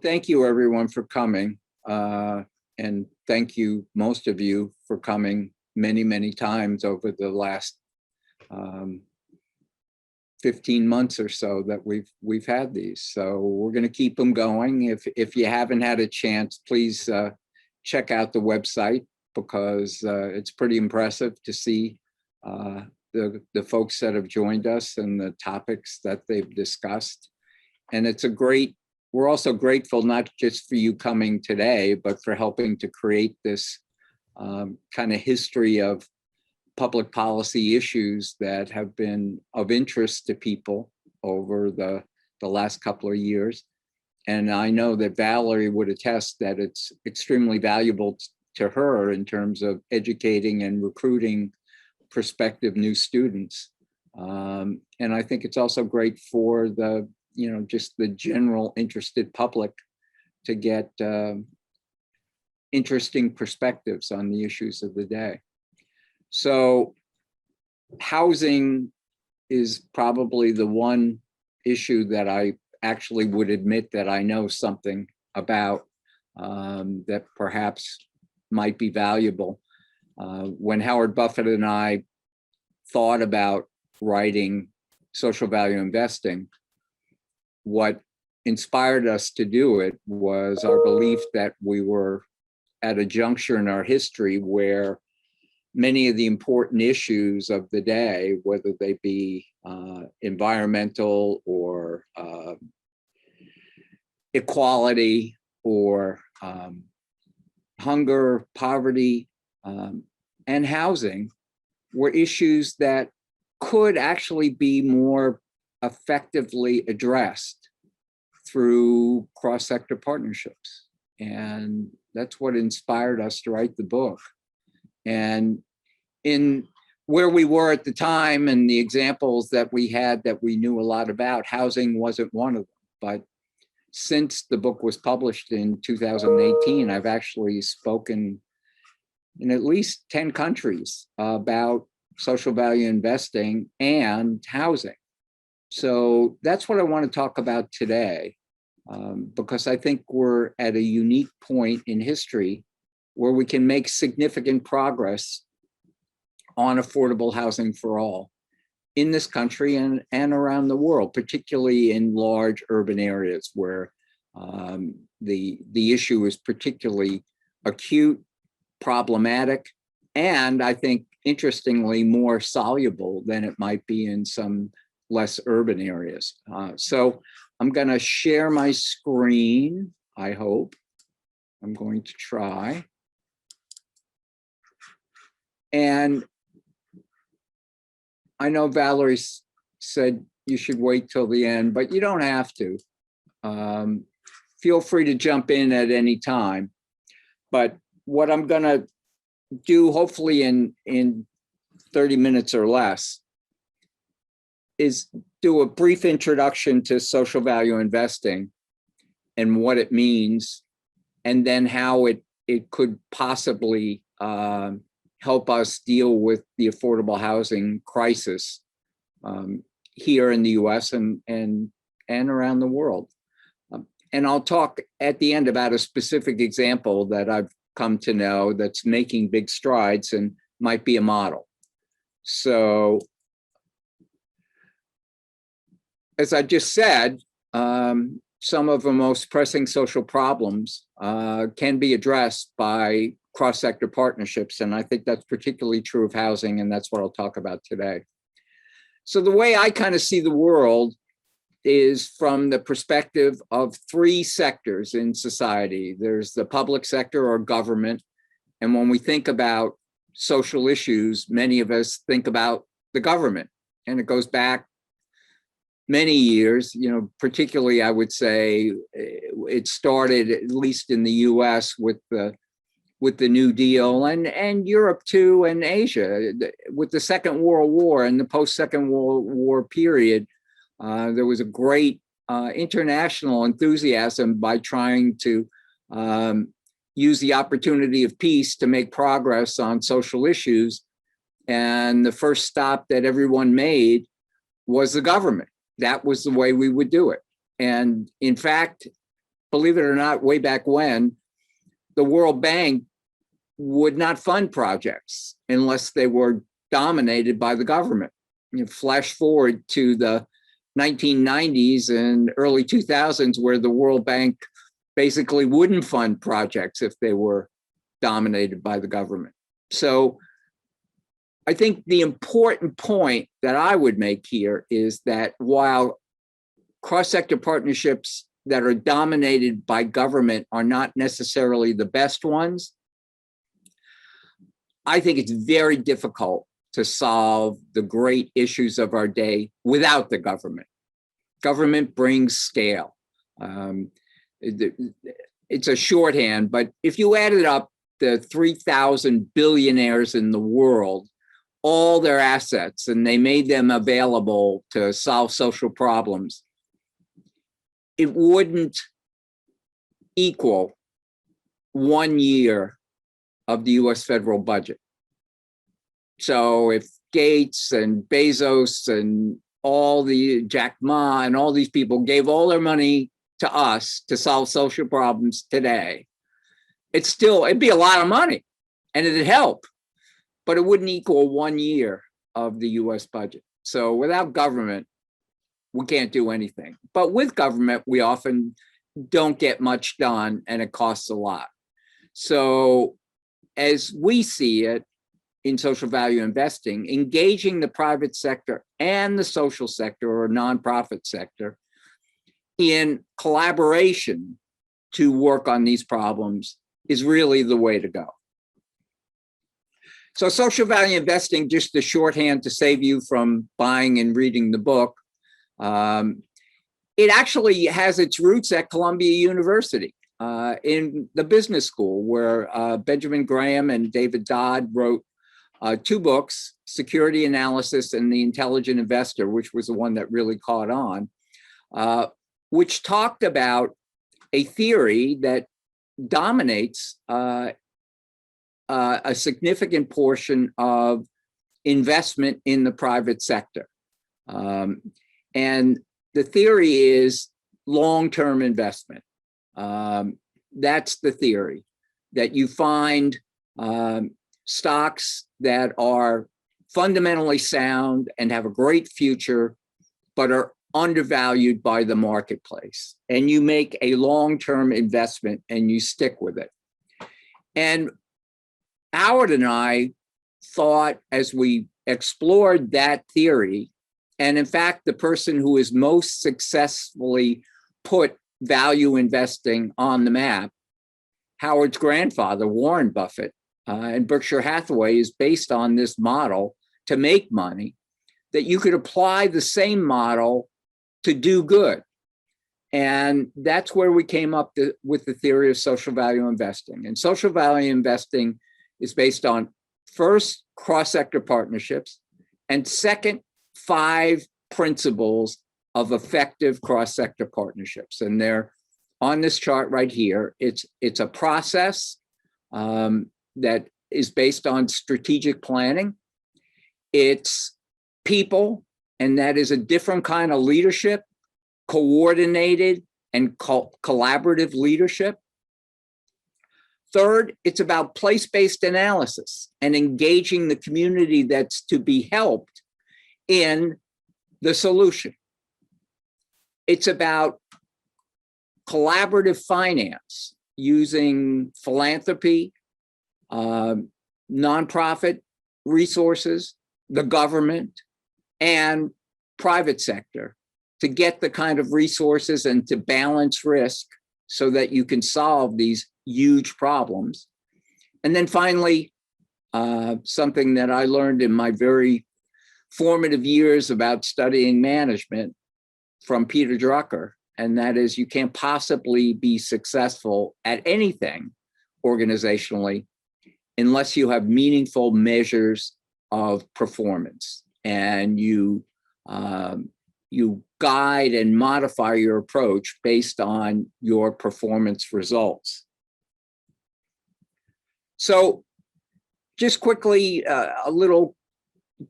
thank you everyone for coming. And thank you, most of you, for coming many, many times over the last 15 months or so that we've had these. So we're going to keep them going. If you haven't had a chance, please check out the website, because it's pretty impressive to see the folks that have joined us and the topics that they've discussed. And it's we're also grateful not just for you coming today, but for helping to create this kind of history of public policy issues that have been of interest to people over the last couple of years. And I know that Valerie would attest that it's extremely valuable to her in terms of educating and recruiting prospective new students. And I think it's also great for just the general interested public to get interesting perspectives on the issues of the day. So housing is probably the one issue that I actually would admit that I know something about, that perhaps might be valuable. When Howard Buffett and I thought about writing Social Value Investing, what inspired us to do it was our belief that we were at a juncture in our history where many of the important issues of the day, whether they be environmental or equality or hunger, poverty, and housing, were issues that could actually be more effectively addressed through cross-sector partnerships. And that's what inspired us to write the book. And in where we were at the time and the examples that we had that we knew a lot about, housing wasn't one of them. But since the book was published in 2018, I've actually spoken in at least 10 countries about social value investing and housing. So that's what I want to talk about today, because I think we're at a unique point in history where we can make significant progress on affordable housing for all in this country and around the world, particularly in large urban areas where the issue is particularly acute, problematic, and I think, interestingly, more soluble than it might be in some less urban areas. So I'm going to share my screen, I hope. I'm going to try. And I know Valerie said you should wait till the end, but you don't have to. Feel free to jump in at any time. But what I'm going to do, hopefully in 30 minutes or less, is do a brief introduction to social value investing and what it means, and then how it could possibly help us deal with the affordable housing crisis here in the US and around the world. And I'll talk at the end about a specific example that I've come to know that's making big strides and might be a model. So, as I just said, some of the most pressing social problems can be addressed by cross-sector partnerships, and I think that's particularly true of housing, and that's what I'll talk about today. So the way I kind of see the world is from the perspective of three sectors in society. There's the public sector or government, and when we think about social issues, many of us think about the government, and it goes back many years, particularly I would say it started, at least in the US, with the New Deal, and Europe too, and Asia. With the Second World War and the post-Second World War period, there was a great international enthusiasm by trying to use the opportunity of peace to make progress on social issues. And the first stop that everyone made was the government. That was the way we would do it. And in fact, believe it or not, way back when, the World Bank would not fund projects unless they were dominated by the government. Flash forward to the 1990s and early 2000s, where the World Bank basically wouldn't fund projects if they were dominated by the government. So I think the important point that I would make here is that while cross-sector partnerships that are dominated by government are not necessarily the best ones, I think it's very difficult to solve the great issues of our day without the government. Government brings scale. It's a shorthand, but if you added up the 3,000 billionaires in the world, all their assets, and they made them available to solve social problems, it wouldn't equal 1 year of the US federal budget. So if Gates and Bezos and all the Jack Ma and all these people gave all their money to us to solve social problems today, it'd be a lot of money and it'd help, but it wouldn't equal 1 year of the US budget. So without government, we can't do anything. But with government, we often don't get much done and it costs a lot. So as we see it in social value investing, engaging the private sector and the social sector or nonprofit sector in collaboration to work on these problems is really the way to go. So social value investing, just a shorthand to save you from buying and reading the book, it actually has its roots at Columbia University in the business school, where Benjamin Graham and David Dodd wrote 2 books, Security Analysis and The Intelligent Investor, which was the one that really caught on, which talked about a theory that dominates a significant portion of investment in the private sector. And the theory is long-term investment. That's the theory, that you find stocks that are fundamentally sound and have a great future, but are undervalued by the marketplace. And you make a long-term investment and you stick with it. And Howard and I thought, as we explored that theory, and in fact, the person who has most successfully put value investing on the map, Howard's grandfather, Warren Buffett, and Berkshire Hathaway is based on this model to make money, that you could apply the same model to do good. And that's where we came up with the theory of social value investing. And social value investing is based on, first, cross-sector partnerships, and second, 5 principles of effective cross-sector partnerships. And they're on this chart right here. It's a process that is based on strategic planning. It's people, and that is a different kind of leadership, coordinated and collaborative leadership. Third, it's about place-based analysis and engaging the community that's to be helped in the solution. It's about collaborative finance using philanthropy, nonprofit resources, the government, and private sector to get the kind of resources and to balance risk so that you can solve these huge problems. And then finally, something that I learned in my very formative years about studying management from Peter Drucker, and that is, you can't possibly be successful at anything organizationally unless you have meaningful measures of performance, and you guide and modify your approach based on your performance results. So just quickly, a little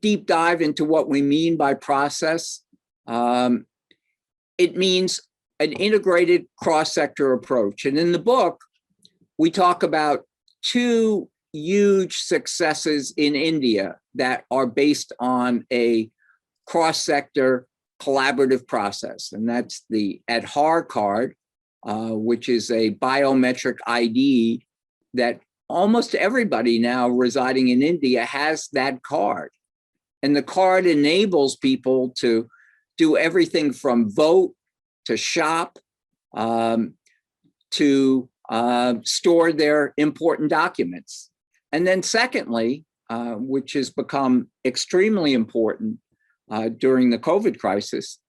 deep dive into what we mean by process. It means an integrated cross-sector approach. And in the book, we talk about two huge successes in India that are based on a cross-sector collaborative process. And that's the Aadhaar card, which is a biometric ID that almost everybody now residing in India has that card. And the card enables people to do everything from vote to shop, to store their important documents. And then secondly, which has become extremely important during the COVID crisis,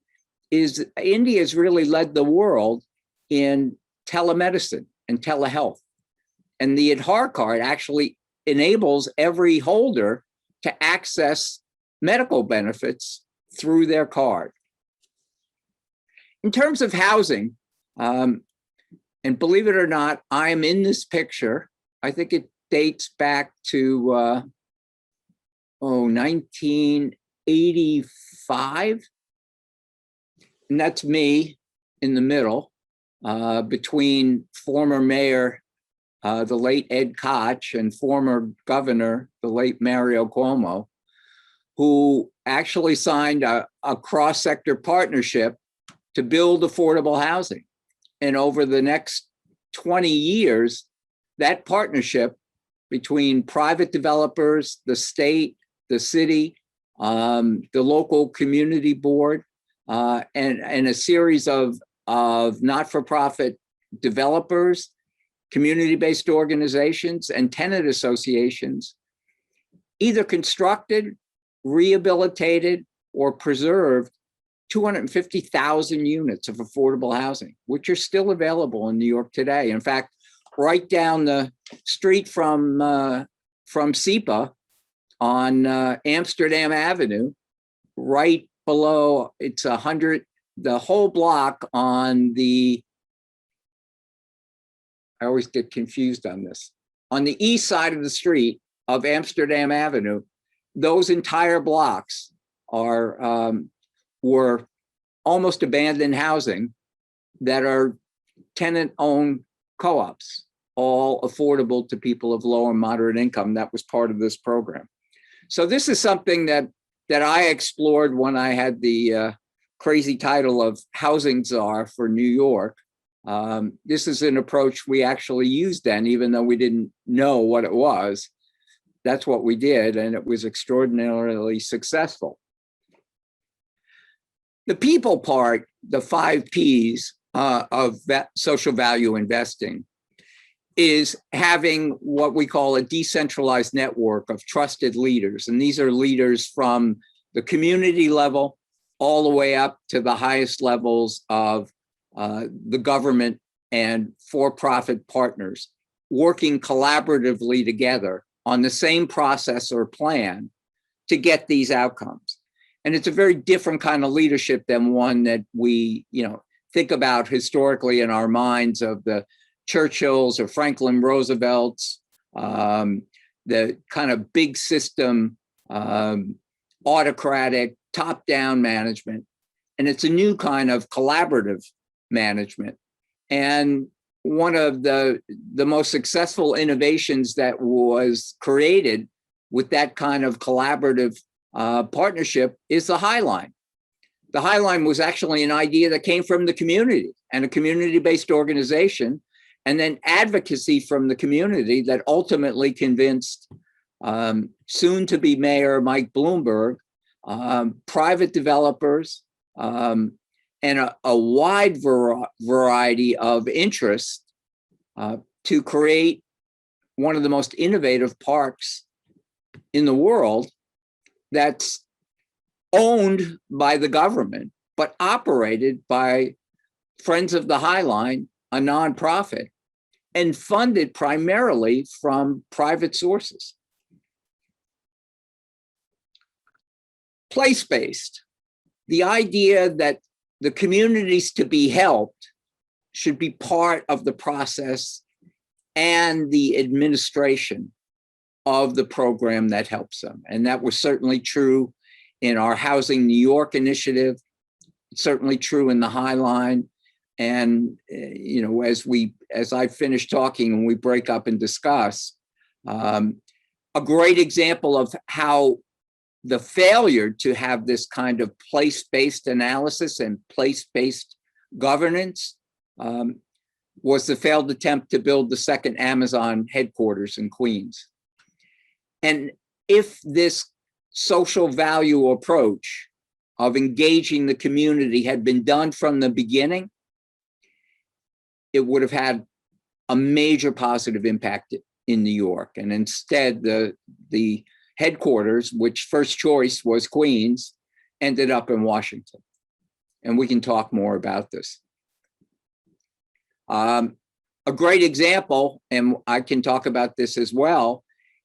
is India has really led the world in telemedicine and telehealth. And the Aadhaar card actually enables every holder to access medical benefits through their card. In terms of housing, and believe it or not, I'm in this picture. I think it dates back to 1985. And that's me in the middle, between former mayor, the late Ed Koch, and former governor, the late Mario Cuomo, who actually signed a cross-sector partnership to build affordable housing. And over the next 20 years, that partnership between private developers, the state, the city, the local community board, and a series of not-for-profit developers, community-based organizations, and tenant associations, either constructed, rehabilitated, or preserved 250,000 units of affordable housing, which are still available in New York today. In fact, right down the street from SEPA on Amsterdam Avenue, right below, it's 100, the whole block on the, I always get confused on this, on the east side of the street of Amsterdam Avenue, those entire blocks were almost abandoned housing that are tenant-owned co-ops, all affordable to people of low and moderate income. That was part of this program. So this is something that I explored when I had the crazy title of Housing Czar for New York. This is an approach we actually used then, even though we didn't know what it was. That's what we did, and it was extraordinarily successful. The people part, the 5 Ps of social value investing, is having what we call a decentralized network of trusted leaders. And these are leaders from the community level all the way up to the highest levels of the government and for-profit partners, working collaboratively together on the same process or plan to get these outcomes. And it's a very different kind of leadership than one that we, think about historically in our minds of the Churchills or Franklin Roosevelts, the kind of big system, autocratic, top-down management. And it's a new kind of collaborative management. And one of the most successful innovations that was created with that kind of collaborative partnership is the High Line. The High Line was actually an idea that came from the community and a community-based organization, and then advocacy from the community that ultimately convinced soon-to-be Mayor Mike Bloomberg, private developers, and a wide variety of interests to create one of the most innovative parks in the world that's owned by the government, but operated by Friends of the High Line, a nonprofit, and funded primarily from private sources. Place-based, the idea that the communities to be helped should be part of the process and the administration of the program that helps them. And that was certainly true in our Housing New York initiative. It's certainly true in the High Line. And as I finish talking and we break up and discuss, a great example of how the failure to have this kind of place-based analysis and place-based governance was the failed attempt to build the second Amazon headquarters in Queens. And if this social value approach of engaging the community had been done from the beginning, it would have had a major positive impact in New York. And instead, the headquarters, which first choice was Queens, ended up in Washington. And we can talk more about this. A great example, and I can talk about this as well,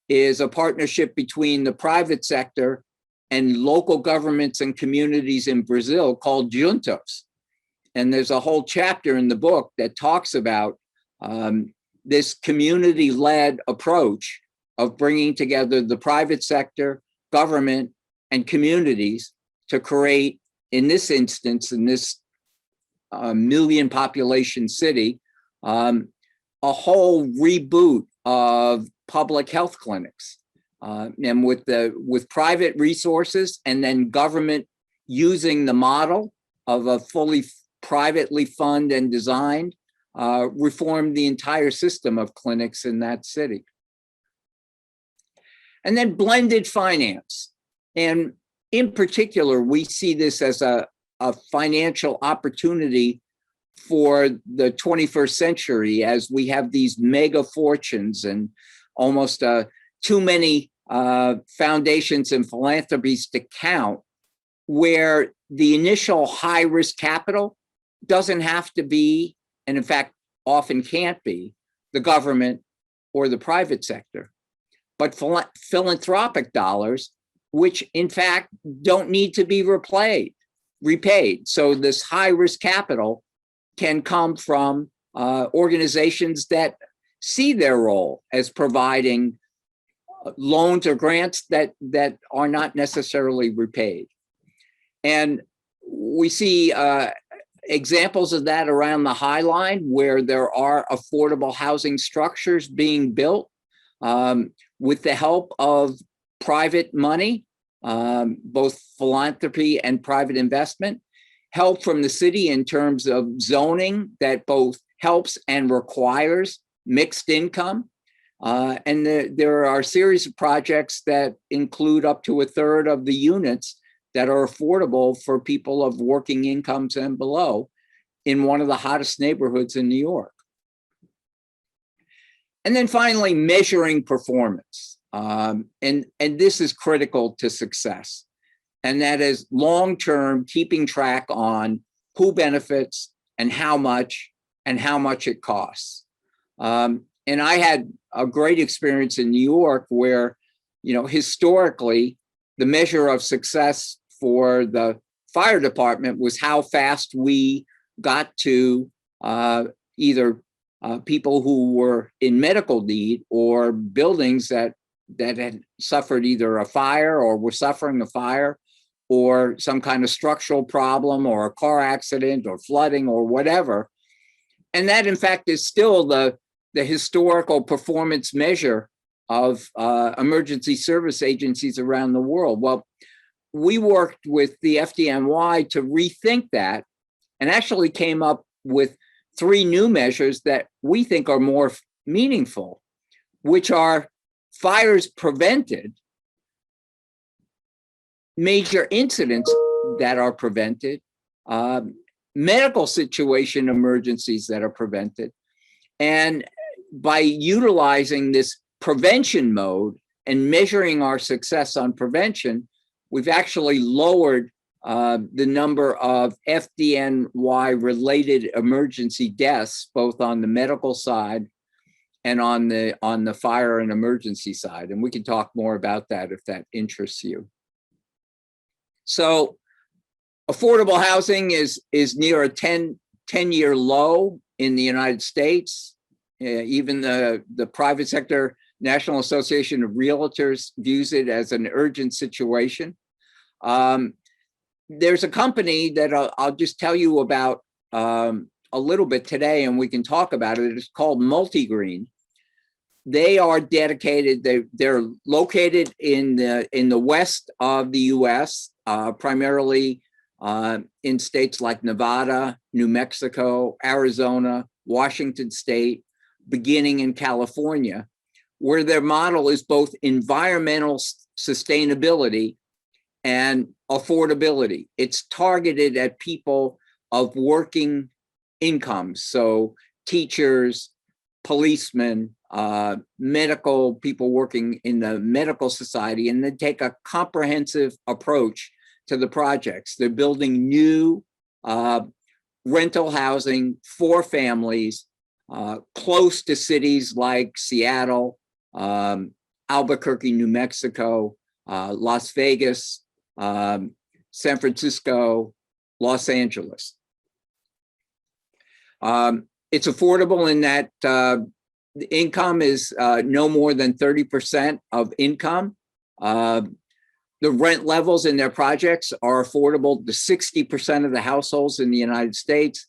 is a partnership between the private sector and local governments and communities in Brazil called juntos. And there's a whole chapter in the book that talks about this community-led approach of bringing together the private sector, government, and communities to create, in this instance, in this million population city, a whole reboot of public health clinics. And with private resources and then government using the model of a fully privately funded and designed, reformed the entire system of clinics in that city. And then blended finance. And in particular, we see this as a financial opportunity for the 21st century, as we have these mega fortunes and almost too many foundations and philanthropies to count, where the initial high risk capital doesn't have to be, and in fact, often can't be, the government or the private sector, but philanthropic dollars, which in fact don't need to be repaid. So this high risk capital can come from organizations that see their role as providing loans or grants that are not necessarily repaid. And we see examples of that around the High Line, where there are affordable housing structures being built with the help of private money, both philanthropy and private investment, help from the city in terms of zoning that both helps and requires mixed income. And there are a series of projects that include up to a third of the units that are affordable for people of working incomes and below in one of the hottest neighborhoods in New York. And then finally, measuring performance. And this is critical to success. And that is long-term keeping track on who benefits and how much it costs. And I had a great experience in New York where, historically, the measure of success for the fire department was how fast we got to either people who were in medical need or buildings that had suffered either a fire or were suffering a fire or some kind of structural problem or a car accident or flooding or whatever. And that, in fact, is still the historical performance measure of emergency service agencies around the world. Well, we worked with the FDNY to rethink that and actually came up with 3 new measures that we think are more meaningful, which are fires prevented, major incidents that are prevented, medical situation emergencies that are prevented. And by utilizing this prevention mode and measuring our success on prevention, we've actually lowered the number of FDNY related emergency deaths, both on the medical side and on the fire and emergency side. And we can talk more about that if that interests you. So affordable housing is near a 10-year low in the United States. Even the private sector National Association of Realtors views it as an urgent situation. There's a company that I'll just tell you about a little bit today, and we can talk about it. It's called Multigreen. They are dedicated. They're located in the west of the U.S., primarily in states like Nevada, New Mexico, Arizona, Washington State, beginning in California, where their model is both environmental sustainability and affordability. It's targeted at people of working incomes, so teachers, policemen, medical people working in the medical society, and they take a comprehensive approach to the projects. They're building new rental housing for families close to cities like Seattle, Albuquerque, New Mexico, Las Vegas, San Francisco, Los Angeles. It's affordable in that the income is no more than 30% of income. The rent levels in their projects are affordable to 60% of the households in the United States.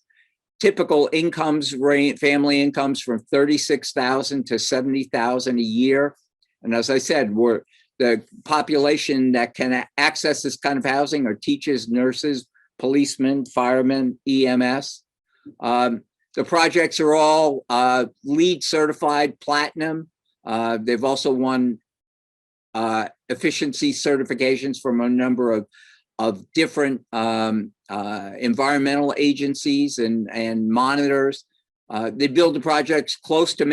Typical incomes range, family incomes from $36,000 to $70,000 a year. And as I said, the population that can access this kind of housing are teachers, nurses, policemen, firemen, EMS. The projects are all LEED certified platinum. They've also won efficiency certifications from a number of different environmental agencies and monitors. They build the projects close to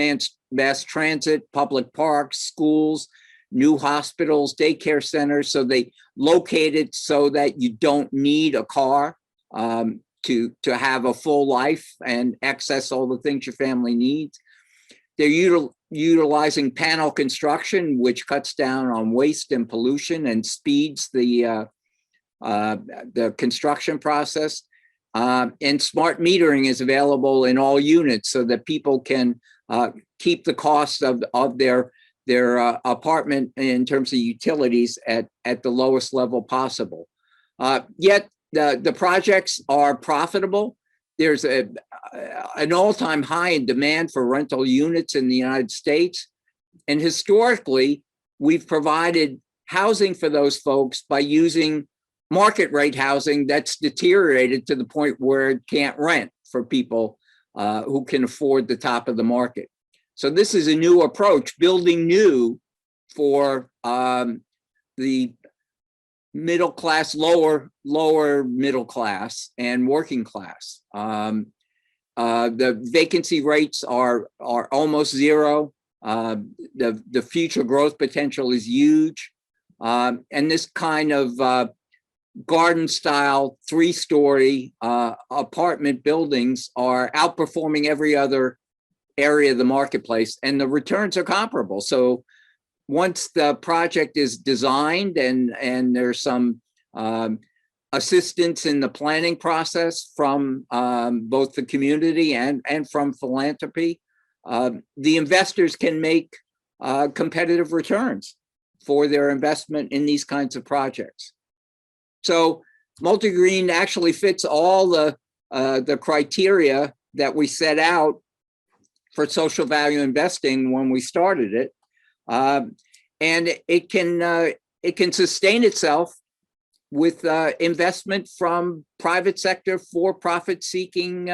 mass transit, public parks, schools, new hospitals, daycare centers. So they locate it so that you don't need a car to have a full life and access all the things your family needs. They're utilizing panel construction, which cuts down on waste and pollution and speeds the construction process. And smart metering is available in all units so that people can keep the cost of their apartment in terms of utilities at the lowest level possible. Yet the projects are profitable. There's an all-time high in demand for rental units in the United States. And historically, we've provided housing for those folks by using market rate housing that's deteriorated to the point where it can't rent for people who can afford the top of the market. So this is a new approach, building new for the middle class, lower middle class, and working class. The vacancy rates are almost zero. The future growth potential is huge. And this kind of garden style 3-story apartment buildings are outperforming every other area of the marketplace, and the returns are comparable. So once the project is designed and there's some assistance in the planning process from both the community and from philanthropy, the investors can make competitive returns for their investment in these kinds of projects. So Multigreen actually fits all the criteria that we set out for social value investing when we started it. And it can sustain itself with investment from private sector for-profit seeking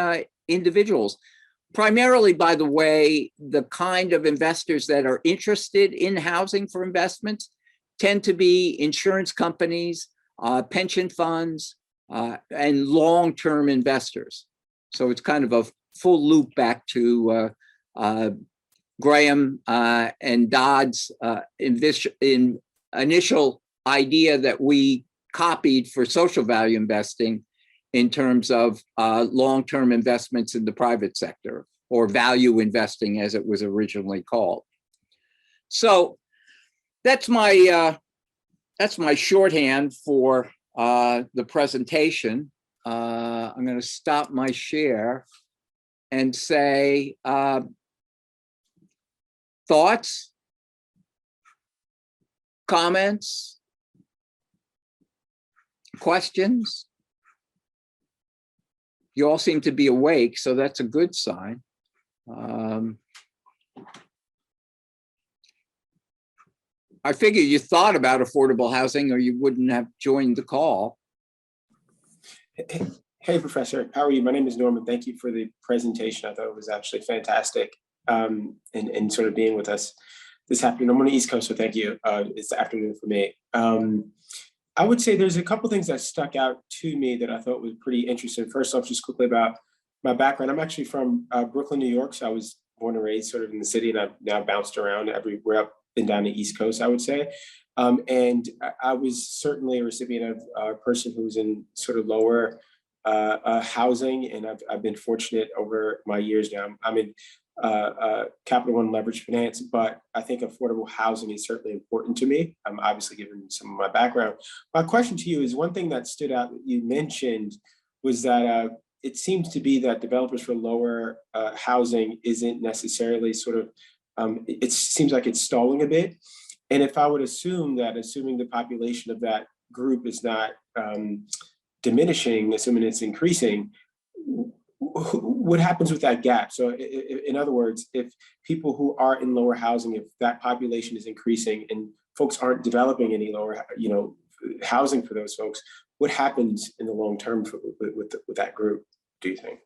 individuals. Primarily, by the way, the kind of investors that are interested in housing for investments tend to be insurance companies, pension funds, and long-term investors. So it's kind of a full loop back to Graham and Dodd's initial idea that we copied for social value investing in terms of long-term investments in the private sector, or value investing as it was originally called. So that's my shorthand for the presentation. I'm going to stop my share and say, thoughts, comments, questions? You all seem to be awake, so that's a good sign. I figure you thought about affordable housing or you wouldn't have joined the call. Hey, Professor, how are you? My name is Norman. Thank you for the presentation. I thought it was actually fantastic, and sort of being with us this afternoon. I'm on the East Coast, so thank you. It's the afternoon for me. I would say there's a couple things that stuck out to me that I thought was pretty interesting. First off, just quickly about my background. I'm actually from Brooklyn, New York, so I was born and raised sort of in the city, and I've now bounced around everywhere up and down the East Coast, I would say. And I was certainly a recipient of a person who's in sort of lower housing, and I've been fortunate over my years now. I'm in Capital One leverage finance, but I think affordable housing is certainly important to me. Obviously, given some of my background. My question to you is, one thing that stood out that you mentioned was that it seems to be that developers for lower housing isn't necessarily sort of, it seems like it's stalling a bit. And if I would assume that, assuming the population of that group is not diminishing, assuming it's increasing, what happens with that gap? So in other words, if people who are in lower housing, if that population is increasing and folks aren't developing any lower, housing for those folks, what happens in the long term with that group, do you think?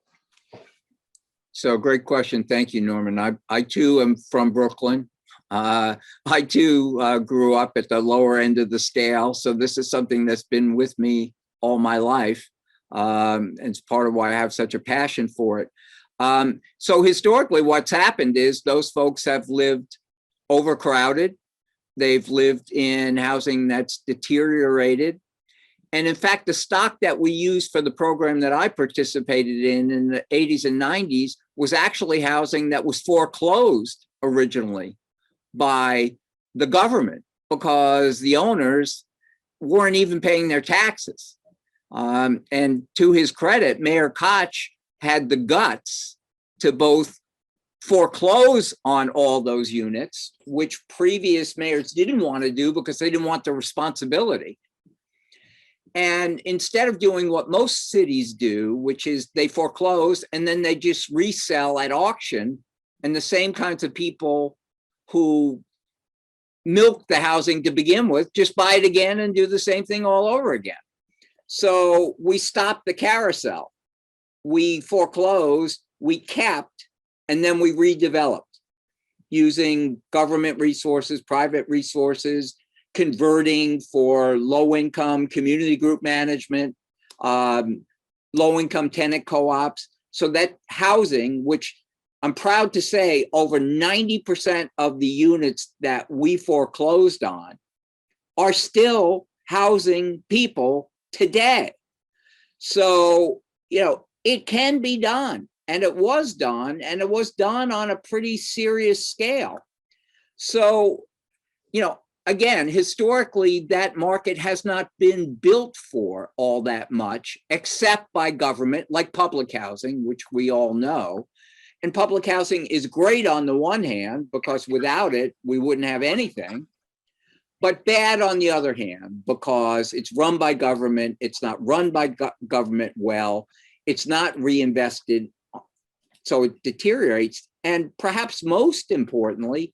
So great question. Thank you, Norman. I too am from Brooklyn. I too grew up at the lower end of the scale. So this is something that's been with me all my life. And it's part of why I have such a passion for it. So historically, what's happened is those folks have lived overcrowded. They've lived in housing that's deteriorated. And in fact, the stock that we used for the program that I participated in the 80s and 90s was actually housing that was foreclosed originally by the government because the owners weren't even paying their taxes. And to his credit, Mayor Koch had the guts to both foreclose on all those units, which previous mayors didn't want to do because they didn't want the responsibility. And instead of doing what most cities do, which is they foreclose and then they just resell at auction, and the same kinds of people who milk the housing to begin with just buy it again and do the same thing all over again. So we stopped the carousel. We foreclosed, we kept, and then we redeveloped using government resources, private resources, converting for low-income community group management, low-income tenant co-ops. So that housing, which I'm proud to say over 90% of the units that we foreclosed on are still housing people today. So, it can be done, and it was done, and it was done on a pretty serious scale. So, again, historically, that market has not been built for all that much, except by government, like public housing, which we all know. And public housing is great on the one hand, because without it, we wouldn't have anything. But bad on the other hand, because it's run by government, it's not run by government well, it's not reinvested, so it deteriorates. And perhaps most importantly,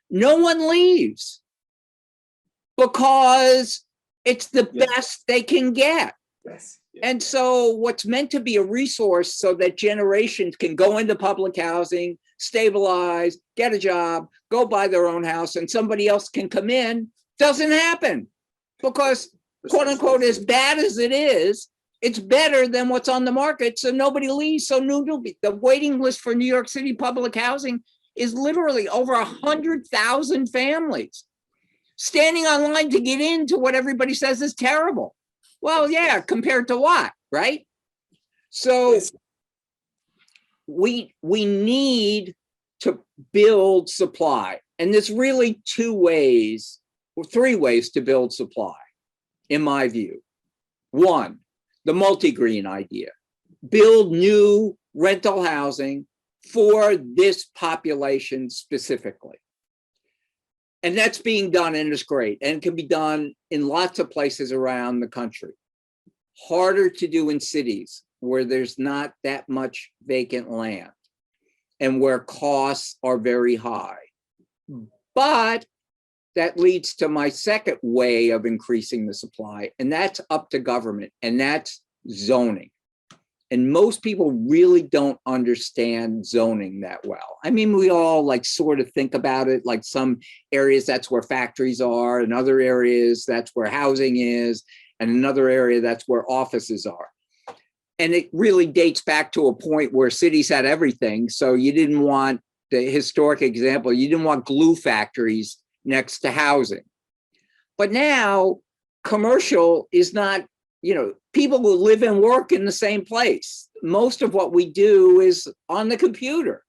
no one leaves because it's the best they can get. Yes. And so what's meant to be a resource so that generations can go into public housing, stabilize, get a job, go buy their own house, and somebody else can come in, doesn't happen because, quote unquote, as bad as it is, it's better than what's on the market. So nobody leaves. So the waiting list for New York City public housing is literally over 100,000 families standing online to get into what everybody says is terrible. Well, yeah, compared to what, right? So we need to build supply. And there's really three ways to build supply, in my view. One, the multi-green idea. Build new rental housing for this population specifically. And that's being done, and it's great, and can be done in lots of places around the country. Harder to do in cities, where there's not that much vacant land and where costs are very high. But that leads to my second way of increasing the supply, and that's up to government, and that's zoning. And most people really don't understand zoning that well. I mean, we all like sort of think about it, like some areas that's where factories are, and other areas that's where housing is, and another area that's where offices are. And it really dates back to a point where cities had everything. So you didn't want, the historic example, you didn't want glue factories next to housing. But now commercial is not, you know, people will live and work in the same place. Most of what we do is on the computer.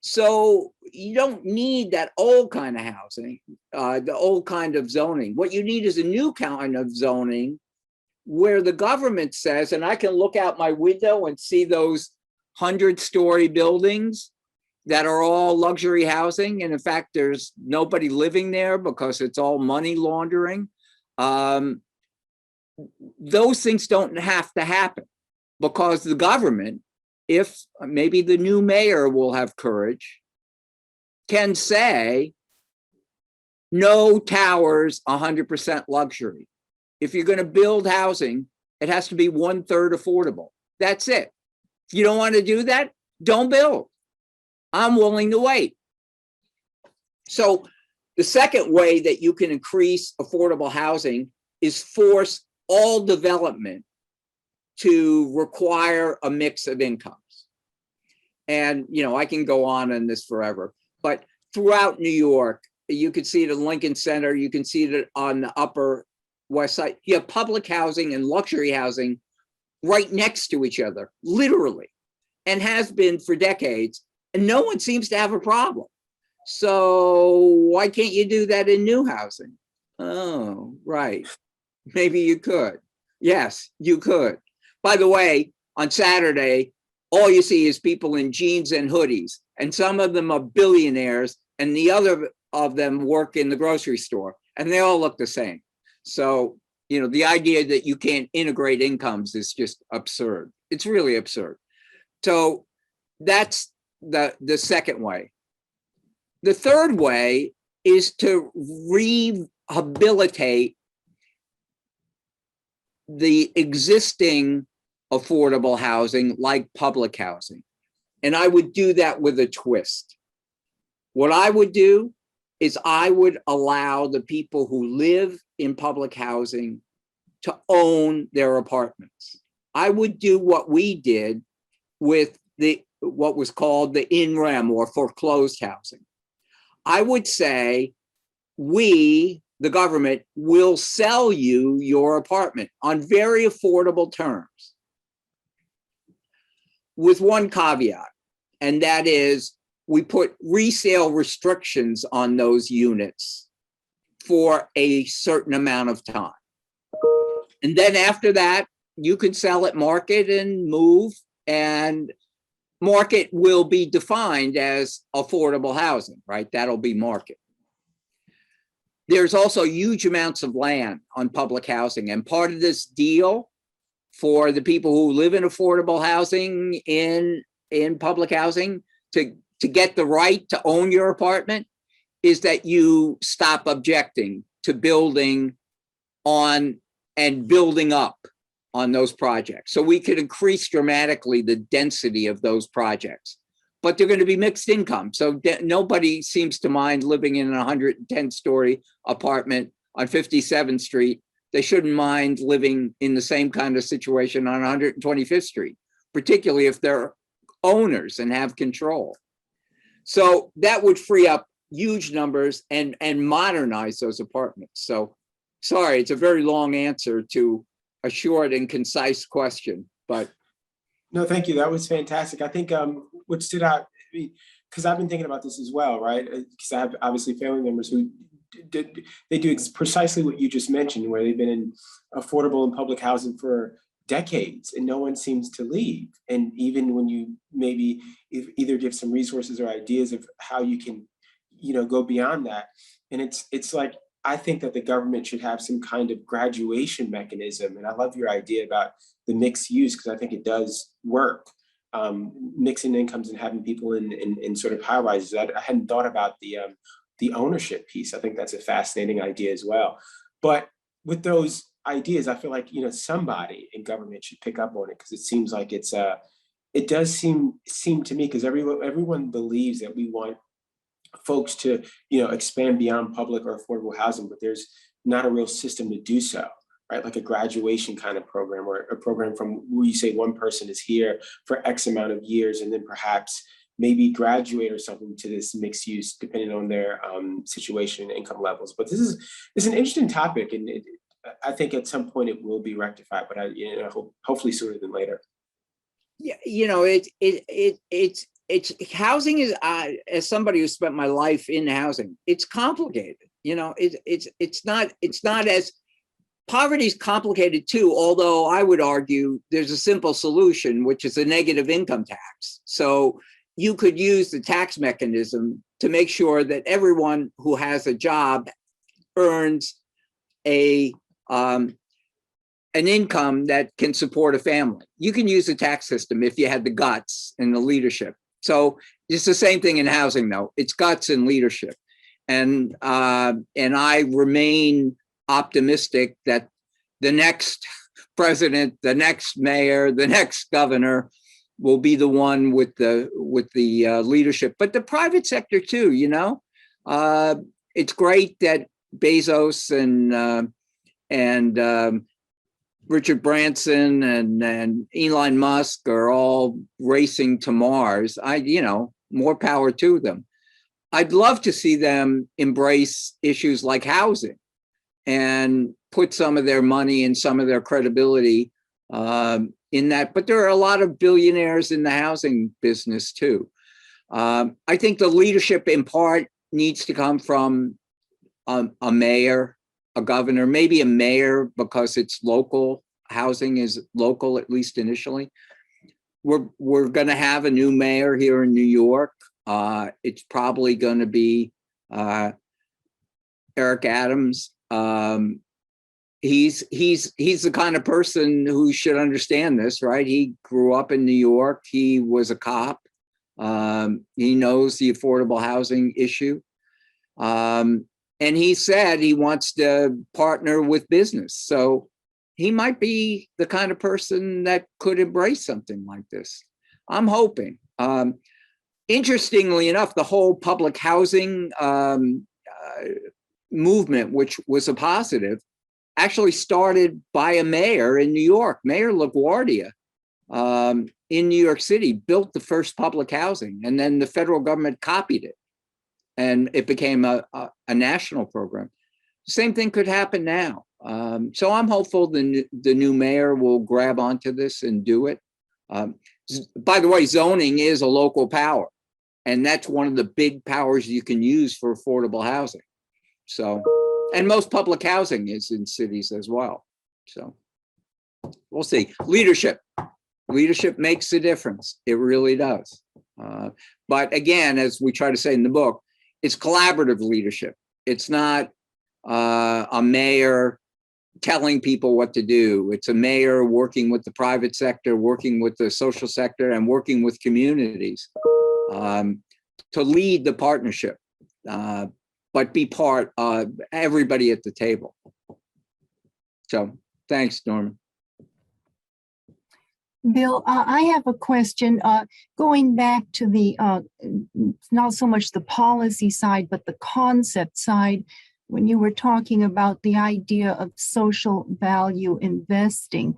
So you don't need that old kind of housing, the old kind of zoning. What you need is a new kind of zoning where the government says, and I can look out my window and see those 100-story buildings that are all luxury housing. And in fact, there's nobody living there because it's all money laundering. Those things don't have to happen because the government, if maybe the new mayor will have courage, can say, no towers, 100% luxury. If you're going to build housing, it has to be 1/3 affordable. That's it. If you don't want to do that, don't build. I'm willing to wait. So the second way that you can increase affordable housing is force all development to require a mix of incomes. And, you know, I can go on this forever, but throughout New York, you can see it at Lincoln Center, you can see it on the Upper West Side. You have public housing and luxury housing right next to each other, literally, and has been for decades, and no one seems to have a problem. So why can't you do that in new housing? Oh, right. Maybe you could. Yes, you could. By the way, on Saturday, all you see is people in jeans and hoodies, and some of them are billionaires, and the other of them work in the grocery store, and they all look the same. So, you know, the idea that you can't integrate incomes is just absurd. It's really absurd. So that's the second way. The third way is to rehabilitate the existing affordable housing like public housing. And I would do that with a twist. What I would do is I would allow the people who live in public housing to own their apartments. I would do what we did with what was called the in rem or foreclosed housing. I would say, we, the government, will sell you your apartment on very affordable terms, with one caveat, and that is we put resale restrictions on those units for a certain amount of time. And then after that, you can sell at market and move, and market will be defined as affordable housing, right? That'll be market. There's also huge amounts of land on public housing, and part of this deal for the people who live in affordable housing in public housing to get the right to own your apartment is that you stop objecting to building on and building up on those projects. So we could increase dramatically the density of those projects, but they're going to be mixed income. So nobody seems to mind living in a 110-story apartment on 57th Street. They shouldn't mind living in the same kind of situation on 125th Street, particularly if they're owners and have control. So that would free up huge numbers and modernize those apartments. So sorry, it's a very long answer to a short and concise question, but. No, thank you. That was fantastic. I think what stood out, because I've been thinking about this as well, right? Because I have obviously family members who they do precisely what you just mentioned, where they've been in affordable and public housing for decades and no one seems to leave. And even when you maybe either give some resources or ideas of how you can, you know, go beyond that. And it's like, I think that the government should have some kind of graduation mechanism. And I love your idea about mixed use, because I think it does work. Mixing incomes and having people in sort of high rises. I hadn't thought about the ownership piece. I think that's a fascinating idea as well. But with those ideas, I feel like, somebody in government should pick up on it, because it seems like it does seem to me, because everyone believes that we want folks to, expand beyond public or affordable housing, but there's not a real system to do so, right? Like a graduation kind of program, or a program from where you say one person is here for X amount of years, and then perhaps maybe graduate or something to this mixed use, depending on their situation and income levels. But this is an interesting topic, and I think at some point it will be rectified, but hopefully sooner than later. Yeah, it's housing is, as somebody who spent my life in housing, it's complicated. It's not as, poverty is complicated too, although I would argue there's a simple solution, which is a negative income tax. So you could use the tax mechanism to make sure that everyone who has a job earns an income that can support a family. You can use the tax system if you had the guts and the leadership. So it's the same thing in housing, though. It's guts and leadership. And I remain optimistic that the next president, the next mayor, the next governor will be the one with the leadership. But the private sector too, it's great that Bezos and Richard Branson and Elon Musk are all racing to Mars. More power to them. I'd love to see them embrace issues like housing and put some of their money and some of their credibility in that. But there are a lot of billionaires in the housing business too. I think the leadership in part needs to come from a mayor, a governor, maybe a mayor, because it's local. Housing is local, at least initially. We're going to have a new mayor here in New York. It's probably going to be Eric Adams. He's the kind of person who should understand this, right? He grew up in New York. He was a cop. He knows the affordable housing issue. And he said he wants to partner with business. So he might be the kind of person that could embrace something like this. I'm hoping. Interestingly enough, the whole public housing movement, which was a positive, actually started by a mayor in New York. Mayor LaGuardia in New York City built the first public housing, and then the federal government copied it. And it became a national program. Same thing could happen now. So I'm hopeful the new mayor will grab onto this and do it. By the way, zoning is a local power, and that's one of the big powers you can use for affordable housing. So, and most public housing is in cities as well. So we'll see. Leadership makes a difference. It really does. But again, as we try to say in the book, it's collaborative leadership. It's not a mayor telling people what to do. It's a mayor working with the private sector, working with the social sector, and working with communities to lead the partnership, but be part of everybody at the table. So thanks, Norman. Bill, I have a question going back to the, not so much the policy side, but the concept side, when you were talking about the idea of social value investing.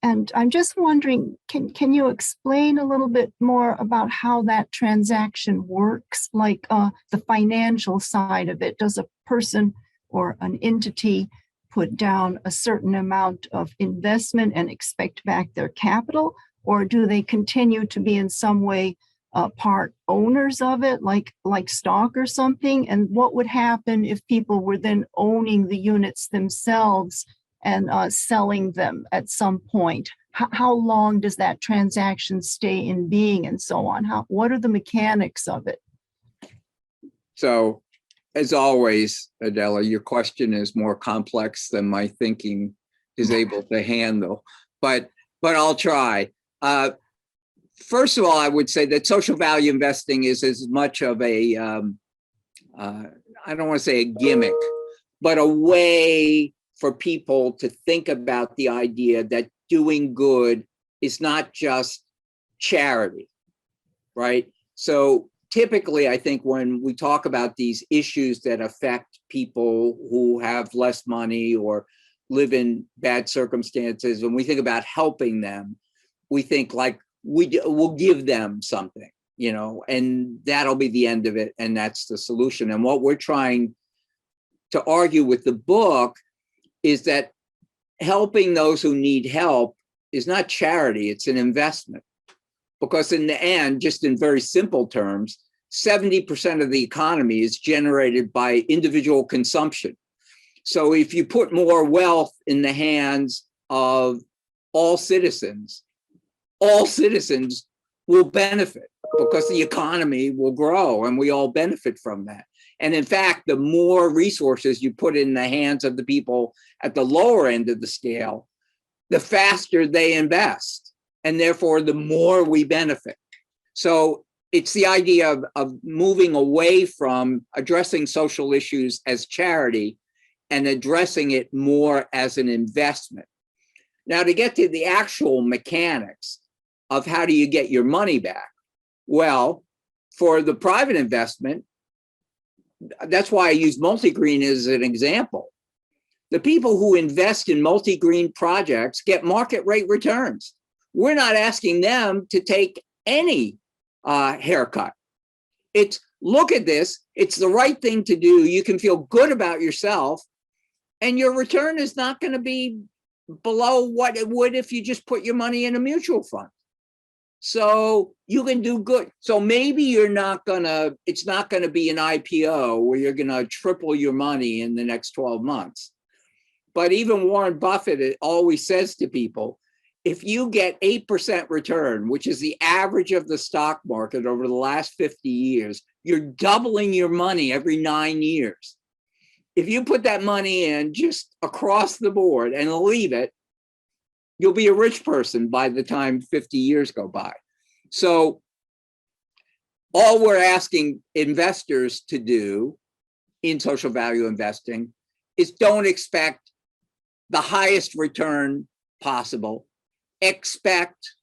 And I'm just wondering, can you explain a little bit more about how that transaction works, like the financial side of it? Does a person or an entity put down a certain amount of investment and expect back their capital, or do they continue to be in some way part owners of it, like stock or something? And what would happen if people were then owning the units themselves and selling them at some point? How long does that transaction stay in being, and so on? What are the mechanics of it? So, as always, Adela, your question is more complex than my thinking is able to handle. but I'll try. First of all, I would say that social value investing is as much of a, I don't want to say a gimmick, but a way for people to think about the idea that doing good is not just charity, right? So typically, I think when we talk about these issues that affect people who have less money or live in bad circumstances, when we think about helping them, we think like we'll give them something, you know, and that'll be the end of it, and that's the solution. And what we're trying to argue with the book is that helping those who need help is not charity, it's an investment. Because in the end, just in very simple terms, 70% of the economy is generated by individual consumption. So if you put more wealth in the hands of all citizens will benefit because the economy will grow and we all benefit from that. And in fact, the more resources you put in the hands of the people at the lower end of the scale, the faster they invest. And therefore, the more we benefit. So it's the idea of moving away from addressing social issues as charity and addressing it more as an investment. Now, to get to the actual mechanics of how do you get your money back? Well, for the private investment, that's why I use multi-green as an example. The people who invest in multi-green projects get market rate returns. We're not asking them to take any haircut. It's look at this, it's the right thing to do. You can feel good about yourself and your return is not going to be below what it would if you just put your money in a mutual fund. So you can do good. So maybe it's not going to be an IPO where you're going to triple your money in the next 12 months. But even Warren Buffett always says to people, if you get 8% return, which is the average of the stock market over the last 50 years, you're doubling your money every 9 years. If you put that money in just across the board and leave it, you'll be a rich person by the time 50 years go by. So all we're asking investors to do in social value investing is don't expect the highest return possible. Expect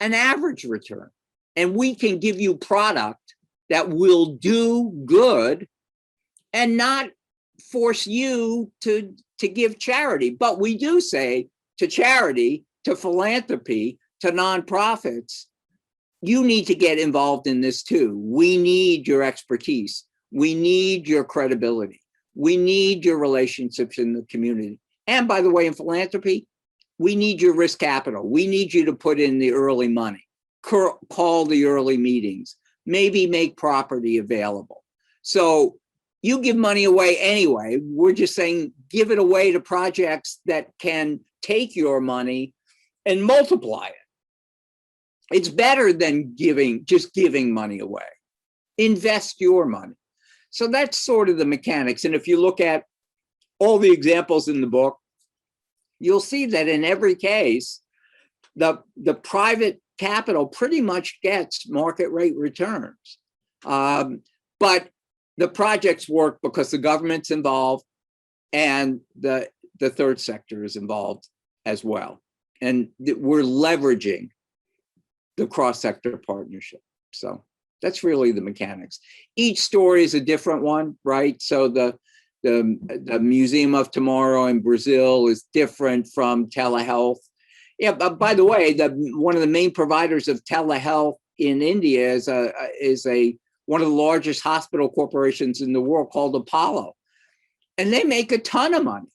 an average return. And we can give you product that will do good and not force you to give charity. But we do say to charity, to philanthropy, to nonprofits, you need to get involved in this too. We need your expertise. We need your credibility. We need your relationships in the community. And by the way, in philanthropy, we need your risk capital. We need you to put in the early money, call the early meetings, maybe make property available. So you give money away anyway. We're just saying, give it away to projects that can take your money and multiply it. It's better than just giving money away. Invest your money. So that's sort of the mechanics. And if you look at all the examples in the book, you'll see that in every case, the private capital pretty much gets market rate returns. But the projects work because the government's involved and the third sector is involved as well. And we're leveraging the cross-sector partnership. So that's really the mechanics. Each story is a different one, right? So the Museum of Tomorrow in Brazil is different from telehealth. Yeah, but by the way, one of the main providers of telehealth in India is one of the largest hospital corporations in the world called Apollo. And they make a ton of money,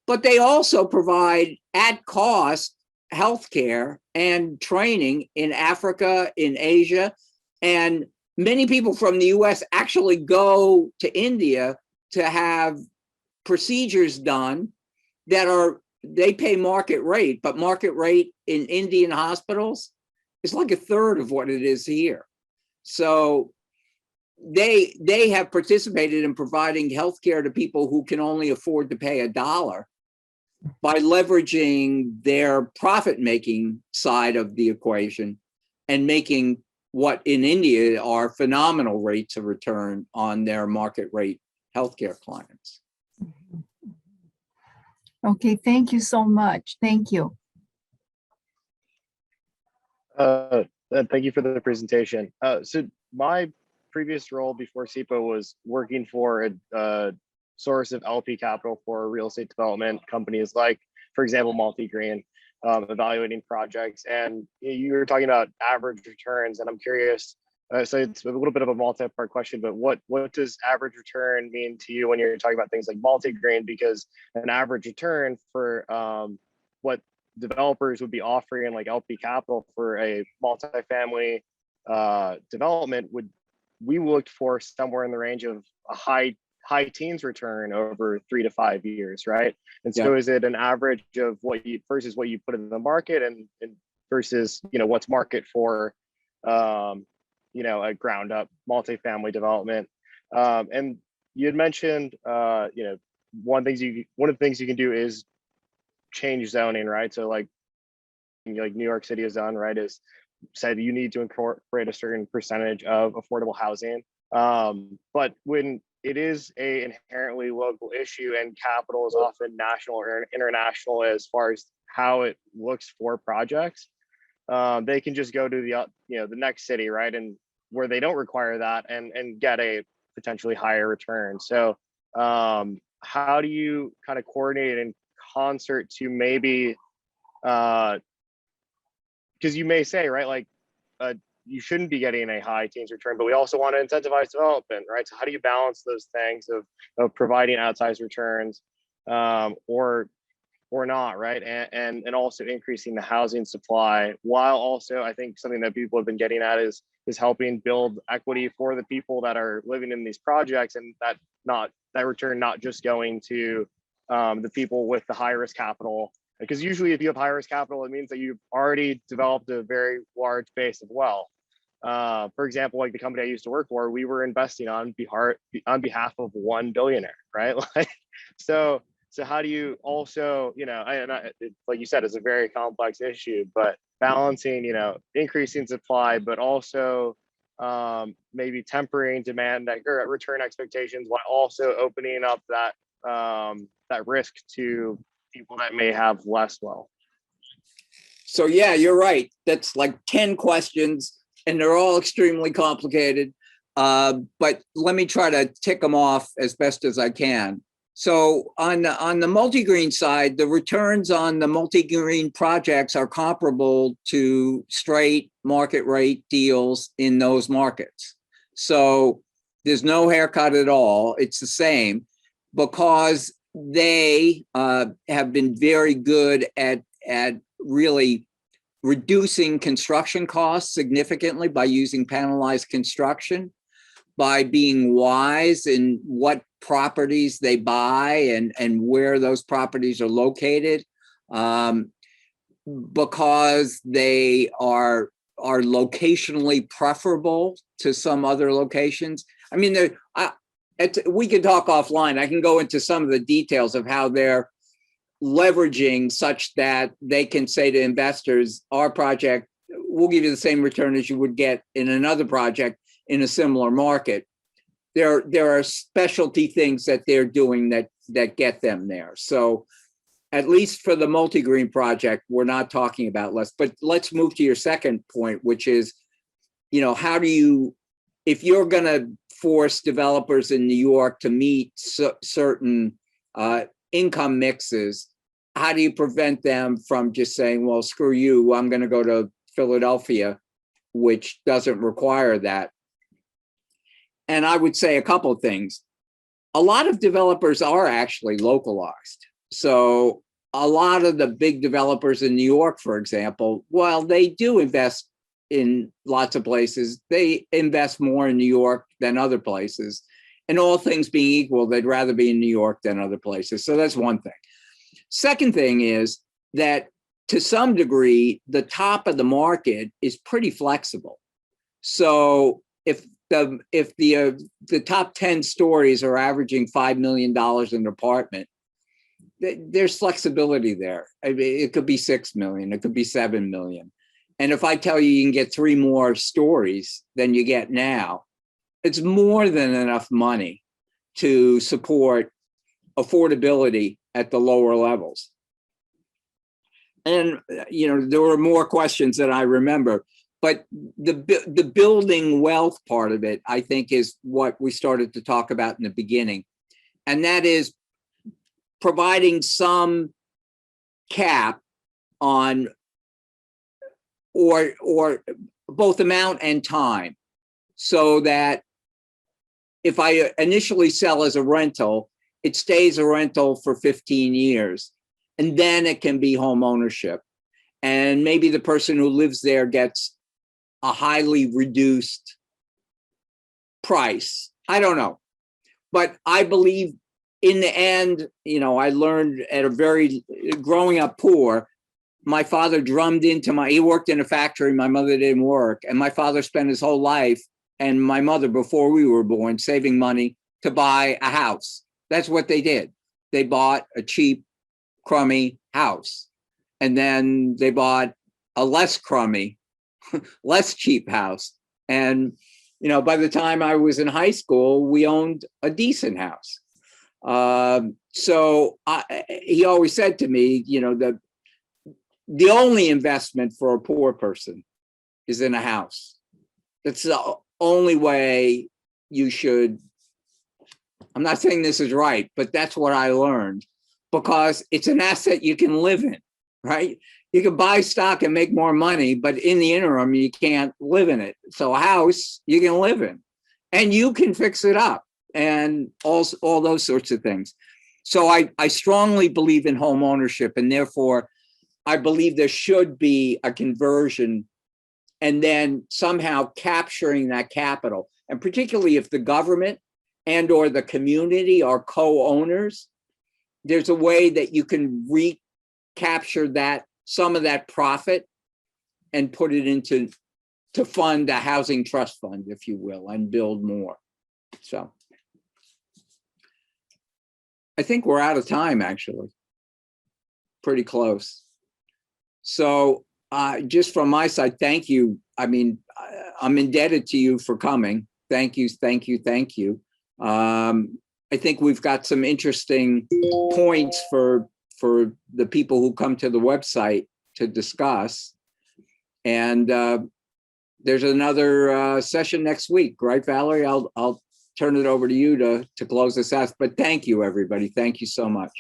but they also provide at cost healthcare and training in Africa, in Asia. And many people from the US actually go to India to have procedures done that they pay market rate, but market rate in Indian hospitals is like a third of what it is here. So they have participated in providing healthcare to people who can only afford to pay $1. by leveraging their profit-making side of the equation and making what in India are phenomenal rates of return on their market rate healthcare clients. Okay, thank you so much. Thank you. Thank you for the presentation. So my previous role before SEPA was working for a source of LP capital for real estate development companies like, for example, Multi-Green, evaluating projects. And you were talking about average returns, and I'm curious, so it's a little bit of a multi-part question, but what does average return mean to you when you're talking about things like Multi-Green? Because an average return for what developers would be offering like LP capital for a multifamily development we looked for somewhere in the range of a high teens return over 3 to 5 years, right? And so is it an average of what you versus what you put in the market and versus what's market for a ground up multifamily development? And you had mentioned one of the things you can do is change zoning, right? So like New York City has done, right, is said you need to incorporate a certain percentage of affordable housing. But when it is a inherently local issue and capital is often national or international as far as how it looks for projects, they can just go to the next city, right, and where they don't require that and get a potentially higher return. So how do you kind of coordinate in concert to maybe because you may say, right, like you shouldn't be getting a high teens return, but we also want to incentivize development, right? So how do you balance those things of providing outsized returns or not, right? And also increasing the housing supply, while also I think something that people have been getting at is helping build equity for the people that are living in these projects, and that return not just going to the people with the high risk capital. Because usually if you have high risk capital, it means that you've already developed a very large base of wealth. For example, like the company I used to work for, we were investing on behalf of one billionaire, right? So how do you also, like you said, it's a very complex issue, but balancing, increasing supply, but also maybe tempering demand or return expectations while also opening up that risk to people that may have less wealth. So yeah, you're right. That's like 10 questions and they're all extremely complicated. But let me try to tick them off as best as I can. So on the multi-green side, the returns on the multi-green projects are comparable to straight market rate deals in those markets. So there's no haircut at all. It's the same because they have been very good at really reducing construction costs significantly by using panelized construction, by being wise in what properties they buy and where those properties are located, because they are locationally preferable to some other locations. I mean, we can talk offline. I can go into some of the details of how they're leveraging such that they can say to investors, our project, we'll give you the same return as you would get in another project in a similar market. There are specialty things that they're doing that get them there. So at least for the multi-green project, we're not talking about less. But let's move to your second point, which is, how do you, if you're going to force developers in New York to meet certain income mixes, how do you prevent them from just saying, well, screw you, I'm going to go to Philadelphia, which doesn't require that? And I would say a couple of things. A lot of developers are actually localized. So a lot of the big developers in New York, for example, while they do invest in lots of places, they invest more in New York than other places. And all things being equal, they'd rather be in New York than other places. So that's one thing. Second thing is that to some degree, the top of the market is pretty flexible. So if the top 10 stories are averaging $5 million an apartment, there's flexibility there. I mean, it could be 6 million, it could be 7 million. And if I tell you you can get 3 more stories than you get now, it's more than enough money to support affordability at the lower levels. And, you know, there were more questions that I remember, but the building wealth part of it, I think, is what we started to talk about in the beginning. And that is providing some cap on or both amount and time, so that if I initially sell as a rental, it stays a rental for 15 years, and then it can be home ownership. And maybe the person who lives there gets a highly reduced price. I don't know. But I believe in the end, you know, I learned at a growing up poor, my father drummed into he worked in a factory, my mother didn't work. And my father spent his whole life, and my mother before we were born, saving money to buy a house. That's what they did. They bought a cheap, crummy house. And then they bought a less crummy, less cheap house. And, you know, by the time I was in high school, we owned a decent house. So he always said to me, you know, the only investment for a poor person is in a house. That's the only way you should. I'm not saying this is right, but that's what I learned, because it's an asset you can live in, right? You can buy stock and make more money, but in the interim, you can't live in it. So a house you can live in, and you can fix it up, and all those sorts of things. So I strongly believe in home ownership, and therefore I believe there should be a conversion, and then somehow capturing that capital. And particularly if the government and or the community are co-owners, there's a way that you can recapture some of that profit and put it to fund a housing trust fund, if you will, and build more. So I think we're out of time, actually. Pretty close. So just from my side, thank you. I mean, I'm indebted to you for coming. Thank you, thank you, thank you. I think we've got some interesting points for the people who come to the website to discuss. And there's another session next week, right, Valerie? I'll turn it over to you to close this out. But thank you, everybody. Thank you so much.